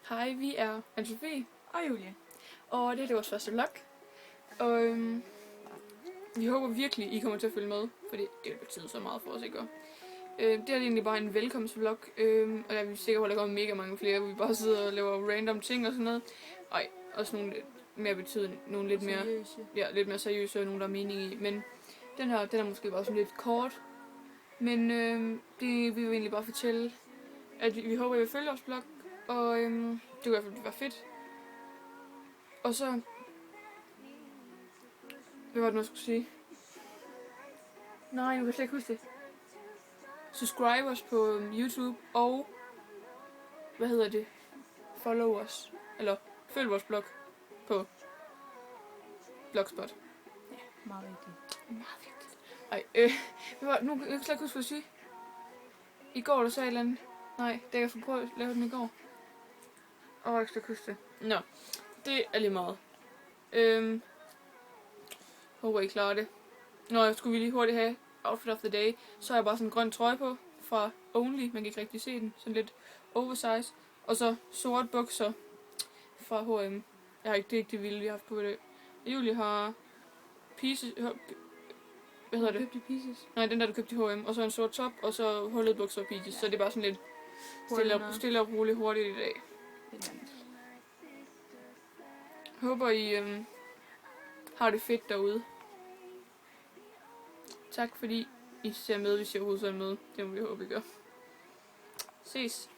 Hej, vi er Anne-Sophie Og Julie. og det er vores første vlog. Og vi håber virkelig, I kommer til at følge med, fordi det betyder så meget for os, ikke? Det er egentlig bare en velkomstvlog, og jeg er sikker på, at der kommer mega mange flere, hvor vi bare sidder og laver random ting og sådan noget. Ej, også nogle lidt mere betydende, nogle lidt mere, lidt mere seriøse og nogle, der er mening i. Men den her, den er måske bare sådan lidt kort. Men det vi vil egentlig bare fortælle, at vi håber, at I vil følge vores blog, og det kunne i hvert fald være fedt. Og så... Hvad var det nu, jeg skulle sige? Nej, nu kan jeg slet ikke huske det. Subscribe os på YouTube og... Hvad hedder det? Follow os. Eller følg vores blog på Blogspot. Ja, meget vigtigt. Meget vigtigt. Ej, hvad var, nu kan jeg slet ikke huske, hvad jeg sige. I går der sagde et eller andet. Nej, det jeg får prøve at lave den i går. Jeg kan slet ikke huske det. Nå, det er lige meget. Håber I klarer det. Nå, skulle vi lige hurtigt have outfit of the day, så har jeg bare sådan en grøn trøje på fra Only. Man kan ikke rigtig se den. Sådan lidt oversize. Og så sort bukser fra H&M. Jeg har ikke, det er ikke det vilde, vi har haft på i dag. Julie har pieces... Hvad hedder det? Købte pieces. Nej, den der du købte i H&M. Og så en sort top, og så hullet bukser og pieces. Ja. Så det er bare sådan lidt stille og roligt hurtigt i dag. Håber I har det fedt derude. Tak fordi I ser med, hvis I overhovedet ser med. Det må vi håbe, I gør. Ses.